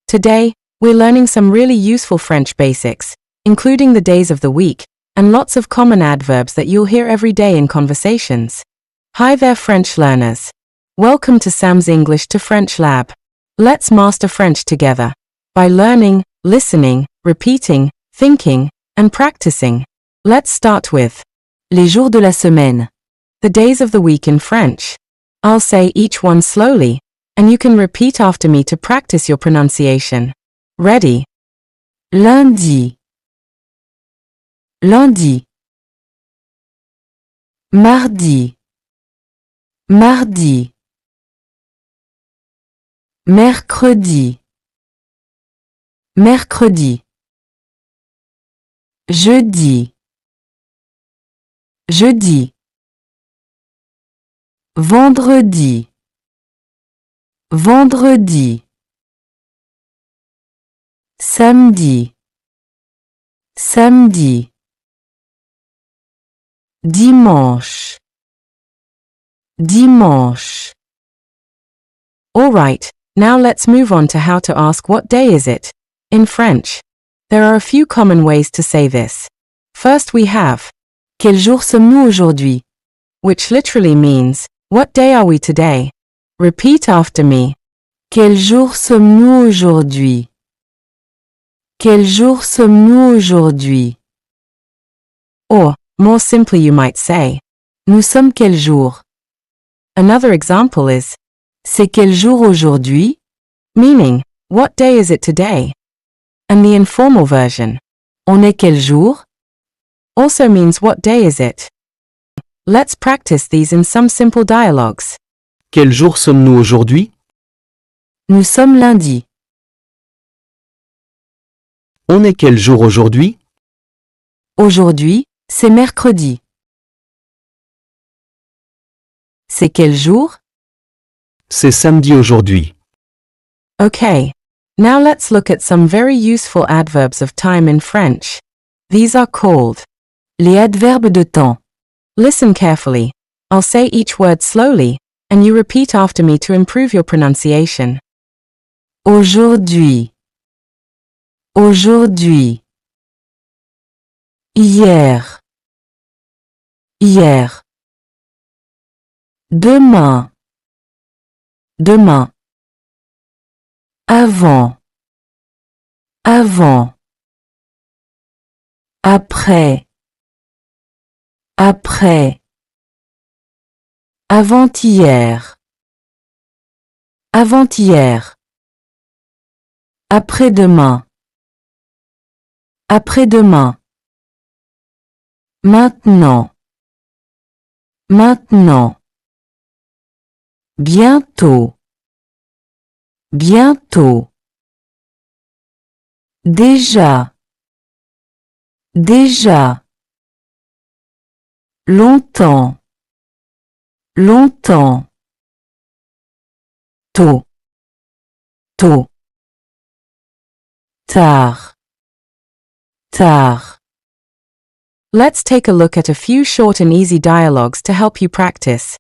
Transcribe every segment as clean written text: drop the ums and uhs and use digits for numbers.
Today, we're learning some really useful French basics, including the days of the week, and lots of common adverbs that you'll hear every day in conversations. Hi there, French learners. Welcome to Sam's English to French Lab. Let's master French together by learning, listening, repeating, thinking, and practicing. Let's start with Les jours de la semaine, the days of the week in French. I'll say each one slowly, and you can repeat after me to practice your pronunciation. Ready? Lundi, lundi. Mardi, mardi. Mercredi, mercredi. Jeudi, jeudi. Vendredi, vendredi. Samedi, samedi. Dimanche, dimanche. All right, now let's move on to how to ask what day is it in French. There are a few common ways to say this. First we have Quel jour sommes-nous aujourd'hui? Which literally means what day are we today? Repeat after me. Quel jour sommes-nous aujourd'hui? Quel jour sommes-nous aujourd'hui? Or, more simply you might say, Nous sommes quel jour? Another example is, C'est quel jour aujourd'hui? Meaning, what day is it today? And the informal version, On est quel jour? Also means what day is it? Let's practice these in some simple dialogues. Quel jour sommes-nous aujourd'hui? Nous sommes lundi. On est quel jour aujourd'hui? Aujourd'hui, c'est mercredi. C'est quel jour? C'est samedi aujourd'hui. Okay. Now let's look at some very useful adverbs of time in French. These are called les adverbes de temps. Listen carefully. I'll say each word slowly, and you repeat after me to improve your pronunciation. Aujourd'hui, aujourd'hui. Hier, hier. Demain, demain. Avant, avant. Après, après. Avant-hier, avant-hier. Après-demain, après-demain. Maintenant, maintenant. Bientôt, bientôt. Déjà, déjà. Longtemps, longtemps. Tôt, tôt. Tard, tard. Let's take a look at a few short and easy dialogues to help you practice.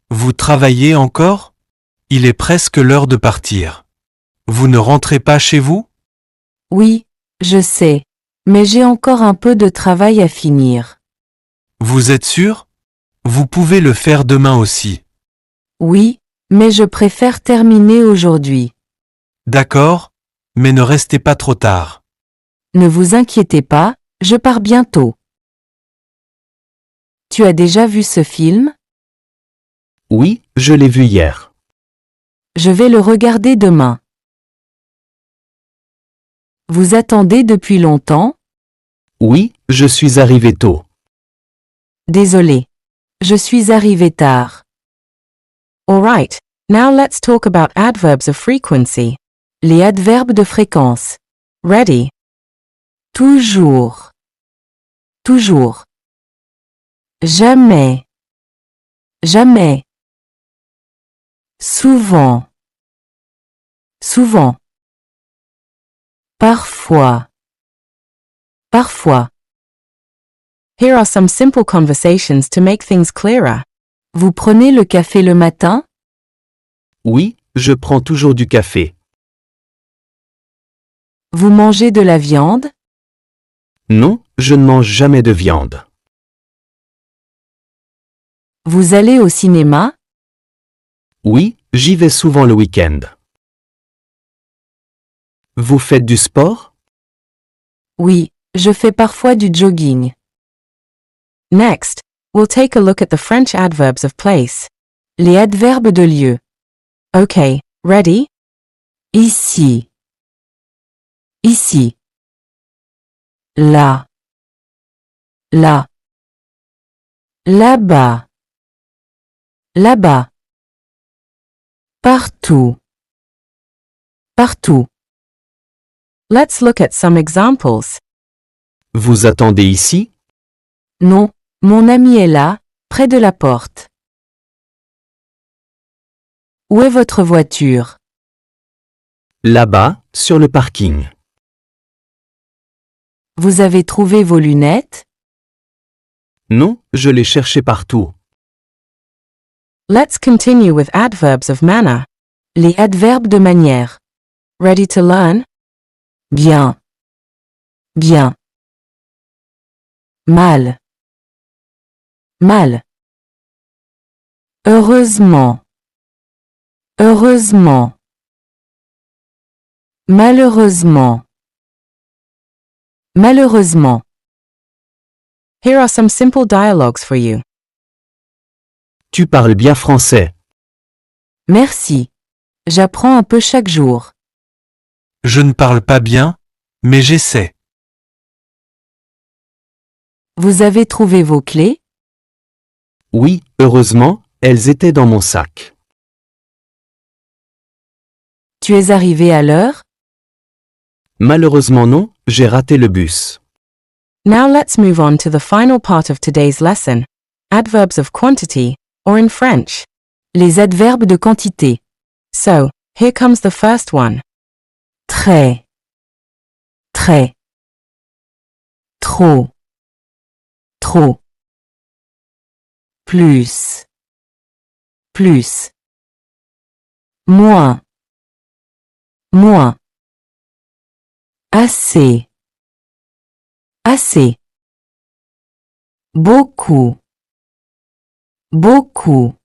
Vous travaillez encore? Il est presque l'heure de partir. Vous ne rentrez pas chez vous? Oui, je sais, mais j'ai encore un peu de travail à finir. Vous êtes sûr? Vous pouvez le faire demain aussi. Oui, mais je préfère terminer aujourd'hui. D'accord, mais ne restez pas trop tard. Ne vous inquiétez pas, je pars bientôt. Tu as déjà vu ce film? Oui, je l'ai vu hier. Je vais le regarder demain. Vous attendez depuis longtemps? Oui, je suis arrivé tôt. Désolé. Je suis arrivé tard. Alright, now let's talk about adverbs of frequency. Les adverbes de fréquence. Ready? Toujours. Toujours. Jamais. Jamais. Souvent. Souvent. Parfois. Parfois. Here are some simple conversations to make things clearer. Vous prenez le café le matin? Oui, je prends toujours du café. Vous mangez de la viande? Non, je ne mange jamais de viande. Vous allez au cinéma? Oui, j'y vais souvent le week-end. Vous faites du sport? Oui, je fais parfois du jogging. Next, we'll take a look at the French adverbs of place. Les adverbes de lieu. Okay, ready? Ici. Ici. Là. Là. Là-bas. Là-bas. Partout. Partout. Let's look at some examples. Vous attendez ici? Non, mon ami est là, près de la porte. Où est votre voiture? Là-bas, sur le parking. Vous avez trouvé vos lunettes? Non, je les cherchais partout. Let's continue with adverbs of manner. Les adverbes de manière. Ready to learn? Bien. Bien. Mal. Mal. Heureusement. Heureusement. Malheureusement. Malheureusement. Here are some simple dialogues for you. Tu parles bien français. Merci. J'apprends un peu chaque jour. Je ne parle pas bien, mais j'essaie. Vous avez trouvé vos clés? Oui, heureusement, elles étaient dans mon sac. Tu es arrivé à l'heure? Malheureusement non, j'ai raté le bus. Now let's move on to the final part of today's lesson. Adverbs of quantity, or in French, les adverbes de quantité. So, here comes the first one. Très. Très. Trop. Trop. Plus. Plus. Moins. Moins. Assez. Assez. Beaucoup. Beaucoup.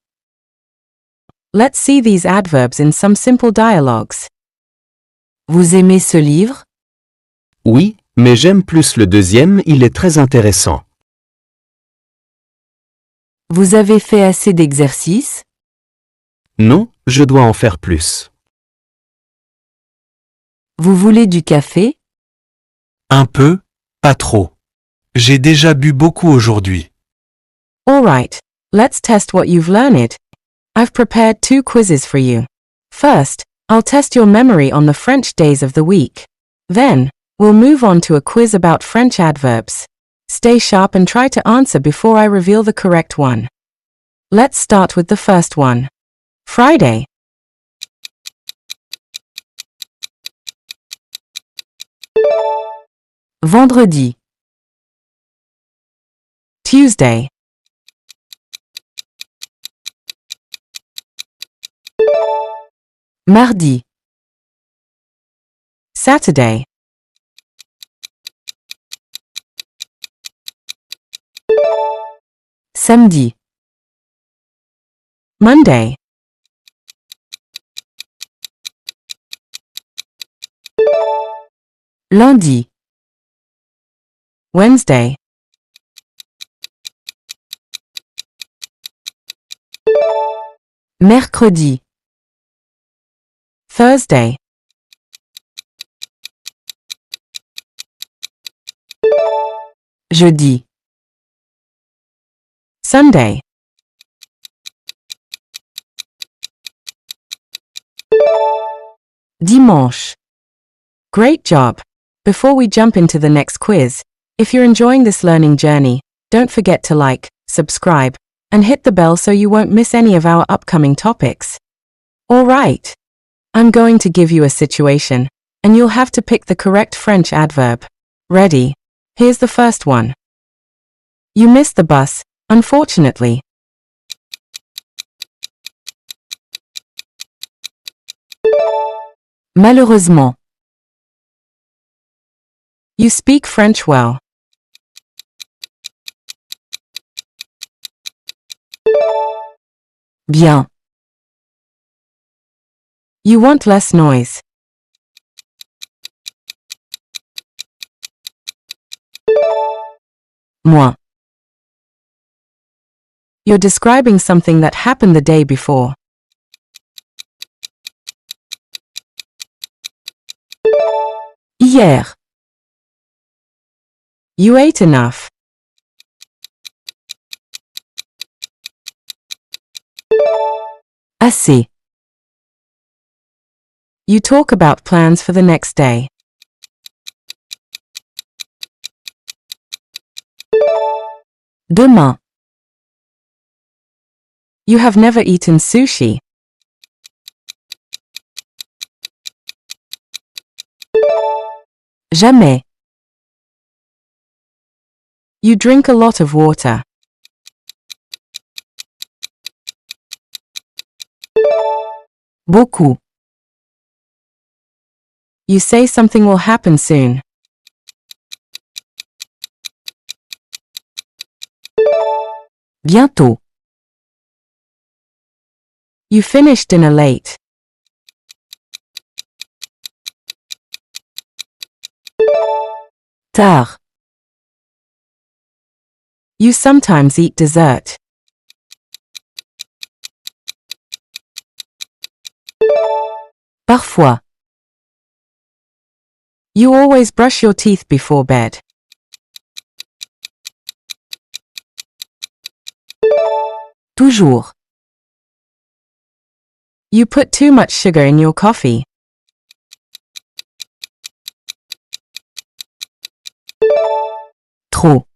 Let's see these adverbs in some simple dialogues. Vous aimez ce livre? Oui, mais j'aime plus le deuxième, il est très intéressant. Vous avez fait assez d'exercices? Non, je dois en faire plus. Vous voulez du café? Un peu, pas trop. J'ai déjà bu beaucoup aujourd'hui. Alright, let's test what you've learned. I've prepared 2 quizzes for you. First, I'll test your memory on the French days of the week. Then, we'll move on to a quiz about French adverbs. Stay sharp and try to answer before I reveal the correct one. Let's start with the first one. Friday. Vendredi. Tuesday. Mardi. Saturday. Samedi. Monday. Lundi. Wednesday. Mercredi. Thursday. Jeudi. Sunday. Dimanche. Great job! Before we jump into the next quiz, if you're enjoying this learning journey, don't forget to like, subscribe, and hit the bell so you won't miss any of our upcoming topics. Alright. I'm going to give you a situation, and you'll have to pick the correct French adverb. Ready? Here's the first one. You missed the bus, unfortunately. Malheureusement. You speak French well. Bien. You want less noise. Moins. You're describing something that happened the day before. Hier. You ate enough. Assez. You talk about plans for the next day. Demain. You have never eaten sushi. Jamais. You drink a lot of water. Beaucoup. You say something will happen soon. Bientôt. You finish dinner late. Tard. You sometimes eat dessert. Parfois. You always brush your teeth before bed. Toujours. You put too much sugar in your coffee. Trop.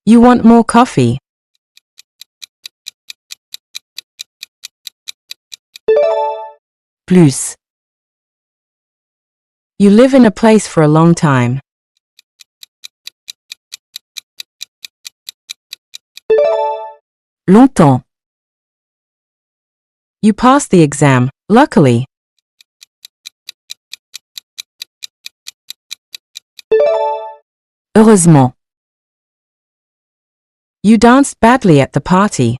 You want more coffee. Plus. You live in a place for a long time. Longtemps. You passed the exam, luckily. Heureusement. You danced badly at the party.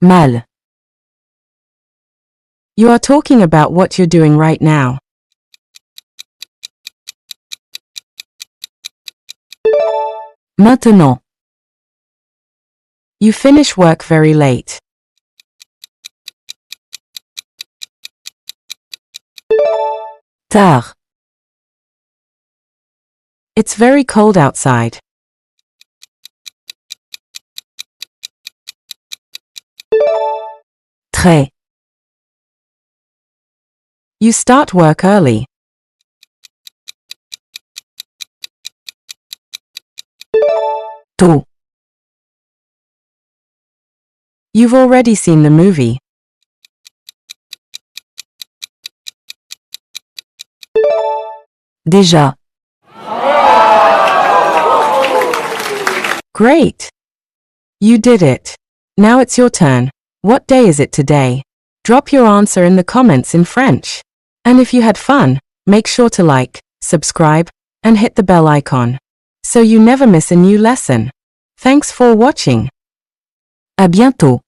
Mal. You are talking about what you're doing right now. Maintenant. You finish work very late. Tard. It's very cold outside. Très. You start work early. Tôt. You've already seen the movie. Déjà. Great! You did it. Now it's your turn. What day is it today? Drop your answer in the comments in French. And if you had fun, make sure to like, subscribe, and hit the bell icon, so you never miss a new lesson. Thanks for watching. À bientôt.